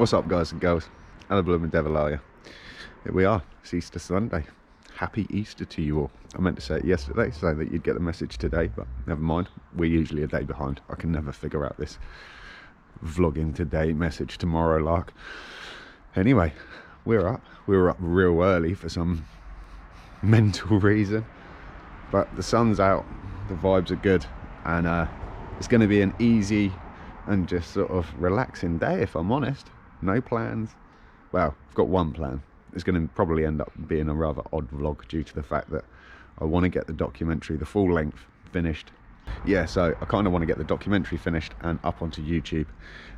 What's up, guys and girls? How the blooming devil are you? Here we are, it's Easter Sunday. Happy Easter to you all. I meant to say it yesterday so that you'd get the message today, but never mind. We're usually a day behind. I can never figure out this vlogging today, message tomorrow lark. Anyway, we're up. We were up real early for some mental reason, but the sun's out, the vibes are good, and it's going to be an easy and just sort of relaxing day, if I'm honest. No plans. Well, I've got one plan. It's going to probably end up being a rather odd vlog due to the fact that I want to get the documentary, the full length, finished. Yeah, so I kind of want to get the documentary finished and up onto YouTube,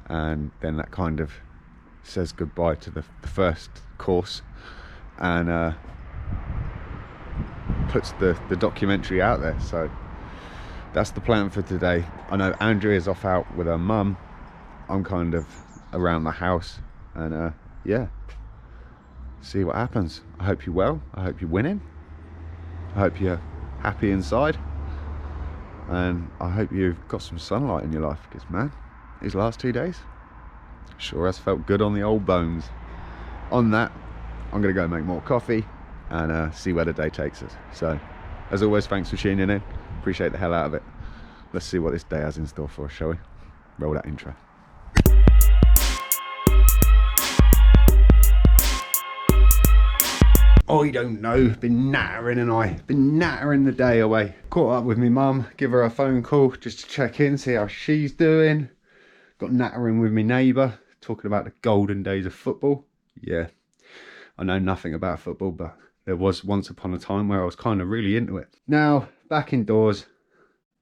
and then that kind of says goodbye to the first course and puts the documentary out there. So that's the plan for today. I know Andrea's off out with her mum. I'm kind of around the house, and yeah, see what happens. I hope you're well. I hope you're winning. I hope you're happy inside, and I hope you've got some sunlight in your life, because man, these last 2 days sure has felt good on the old bones. On that, I'm gonna go make more coffee and see where the day takes us. So as always, thanks for tuning in. Appreciate the hell out of it. Let's see what this day has in store for us, shall we? Roll that intro. I don't know, been nattering the day away. Caught up with my mum, give her a phone call just to check in, see how she's doing. Got nattering with my neighbour, talking about the golden days of football. Yeah, I know nothing about football, but there was once upon a time where I was kind of really into it. Now, back indoors,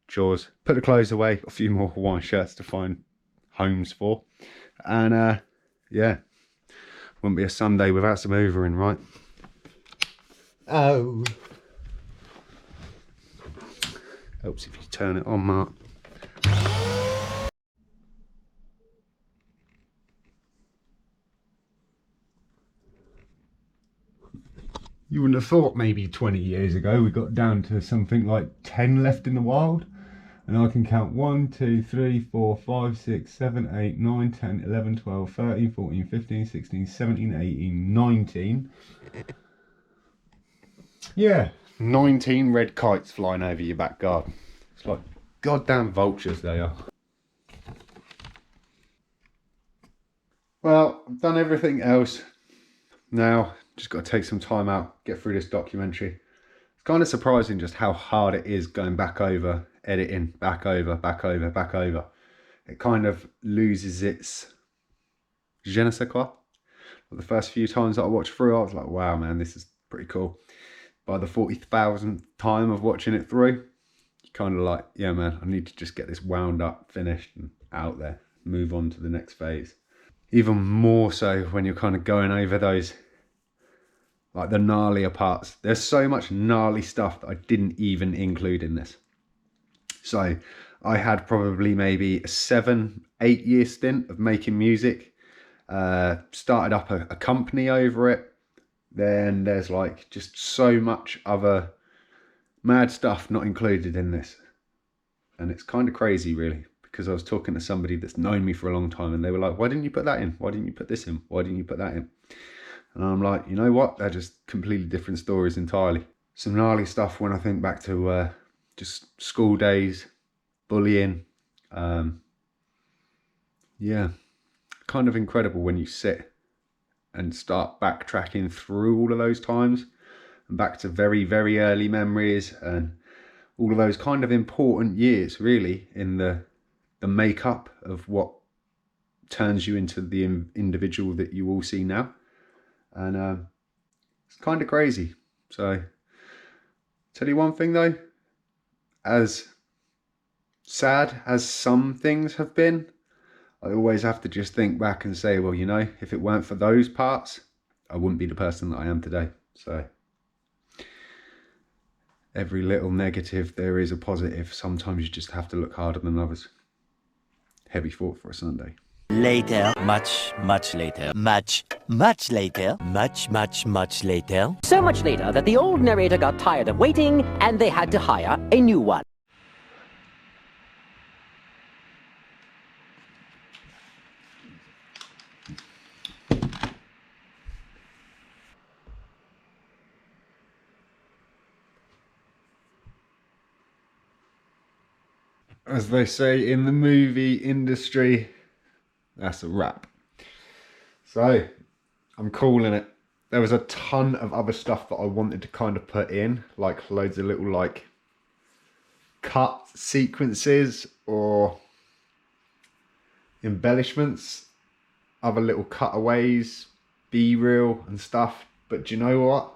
chores, put the clothes away, a few more Hawaiian shirts to find homes for. And yeah, wouldn't be a Sunday without some hoovering, right? Oh. Helps if you turn it on, Mark. You wouldn't have thought maybe 20 years ago we got down to something like 10 left in the wild. And I can count 1, 2, 3, 4, 5, 6, 7, 8, 9, 10, 11, 12, 13, 14, 15, 16, 17, 18, 19. Yeah, 19 red kites flying over your back garden. It's like goddamn vultures they are. Well, I've done everything else. Now, just got to take some time out, get through this documentary. It's kind of surprising just how hard it is going back over, editing, back over, back over, back over. It kind of loses its je ne sais quoi. The first few times that I watched through, I was like, wow, man, this is pretty cool. By the 40,000th time of watching it through, you're kind of like, yeah, man, I need to just get this wound up, finished, and out there, move on to the next phase. Even more so when you're kind of going over those, like the gnarlier parts. There's so much gnarly stuff that I didn't even include in this. So I had probably maybe a 7-8 year stint of making music. Started up a company over it. Then there's like just so much other mad stuff not included in this. And it's kind of crazy really, because I was talking to somebody that's known me for a long time and they were like, why didn't you put that in? Why didn't you put this in? Why didn't you put that in? And I'm like, you know what? They're just completely different stories entirely. Some gnarly stuff when I think back to just school days, bullying. Yeah, kind of incredible when you sit and start backtracking through all of those times and back to very, very early memories and all of those kind of important years really in the makeup of what turns you into the individual that you all see now. And it's kind of crazy. So tell you one thing though, as sad as some things have been, I always have to just think back and say, well, you know, if it weren't for those parts, I wouldn't be the person that I am today. So every little negative, there is a positive. Sometimes you just have to look harder than others. Heavy thought for a Sunday. Later, much later, much later, much later. So much later that the old narrator got tired of waiting and they had to hire a new one. as they say in the movie industry, that's a wrap. So I'm calling it. There was a ton of other stuff that I wanted to kind of put in, like loads of little like cut sequences or embellishments, other little cutaways, B-reel and stuff. But do you know what?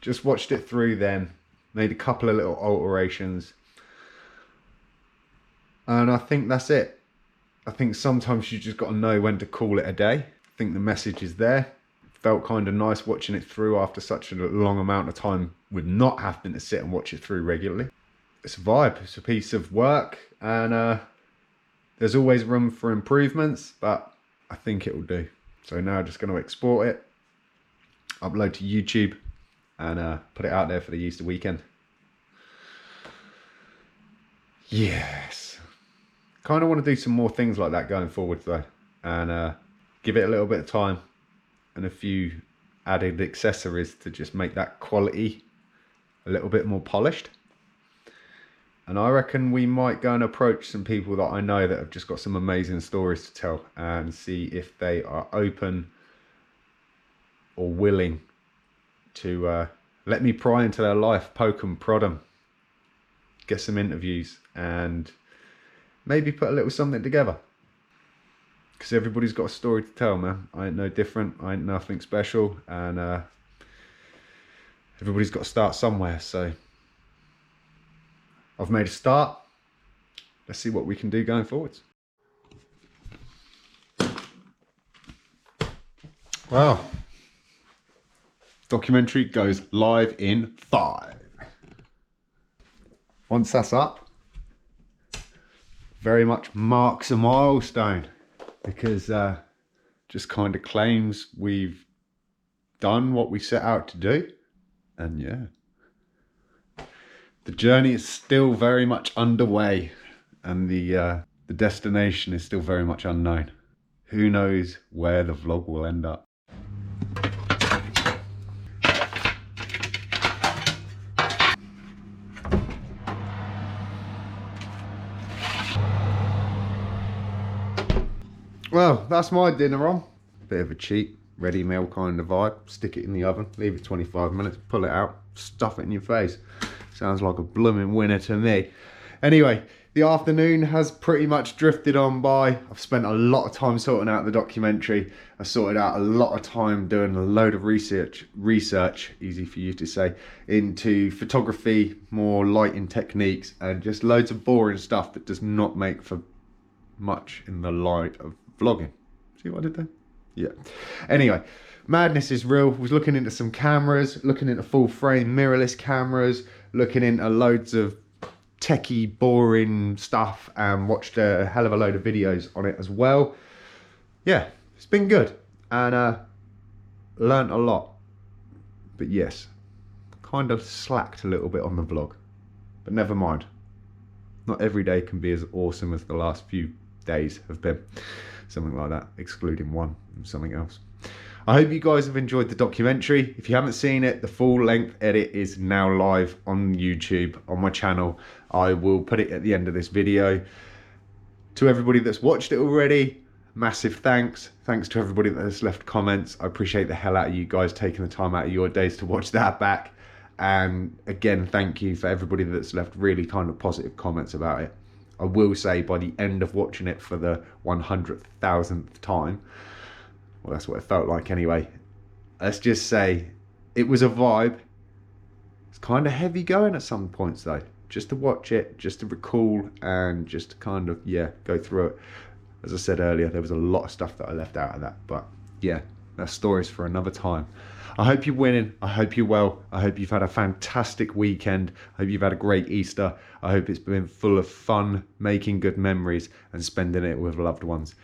Just watched it through then, made a couple of little alterations, and I think that's it. I think sometimes you just got to know when to call it a day. I think the message is there. Felt kind of nice watching it through after such a long amount of time with not having to sit and watch it through regularly. It's a vibe, it's a piece of work, and there's always room for improvements, but I think it will do. So now I'm just going to export it, upload to YouTube, and put it out there for the Easter weekend. Yes. Kind of want to do some more things like that going forward though, and give it a little bit of time and a few added accessories to just make that quality a little bit more polished. And I reckon we might go and approach some people that I know that have just got some amazing stories to tell, and see if they are open or willing to let me pry into their life, poke and prod them, get some interviews, and maybe put a little something together. Because everybody's got a story to tell, man. I ain't no different. I ain't nothing special. And everybody's got to start somewhere. So I've made a start. Let's see what we can do going forwards. Wow. Documentary goes live in 5. Once that's up, very much marks a milestone, because just kind of claims we've done what we set out to do. And yeah, the journey is still very much underway, and the destination is still very much unknown. Who knows where the vlog will end up. Well, that's my dinner on. Bit of a cheap, ready meal kind of vibe. Stick it in the oven, leave it 25 minutes, pull it out, stuff it in your face. Sounds like a blooming winner to me. Anyway, the afternoon has pretty much drifted on by. I've spent a lot of time sorting out the documentary. I sorted out a lot of time doing a load of research, easy for you to say, into photography, more lighting techniques, and just loads of boring stuff that does not make for much in the light of vlogging. See what I did there? Yeah. Anyway, madness is real. Was looking into some cameras, looking into full frame mirrorless cameras, looking into loads of techie boring stuff, and watched a hell of a load of videos on it as well. Yeah, it's been good, and learnt a lot. But yes, kind of slacked a little bit on the vlog, but never mind. Not every day can be as awesome as the last few days have been. Something like that, excluding one and something else. I hope you guys have enjoyed the documentary. If you haven't seen it, the full length edit is now live on YouTube, on my channel. I will put it at the end of this video. To everybody that's watched it already, massive thanks. Thanks to everybody that has left comments. I appreciate the hell out of you guys taking the time out of your days to watch that back. And again, thank you for everybody that's left really kind of positive comments about it. I will say, by the end of watching it for the 100,000th time, well, that's what it felt like anyway, let's just say it was a vibe. It's kind of heavy going at some points though, just to watch it, just to recall, and just to kind of, yeah, go through it. As I said earlier, there was a lot of stuff that I left out of that, but yeah, that's stories for another time. I hope you're winning. I hope you're well. I hope you've had a fantastic weekend. I hope you've had a great Easter. I hope it's been full of fun, making good memories, and spending it with loved ones.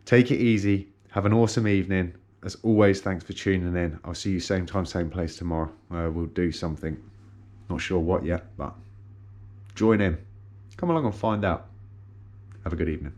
Take it easy. Have an awesome evening. As always, thanks for tuning in. I'll see you same time, same place tomorrow. We'll do something. Not sure what yet, but join in. Come along and find out. Have a good evening.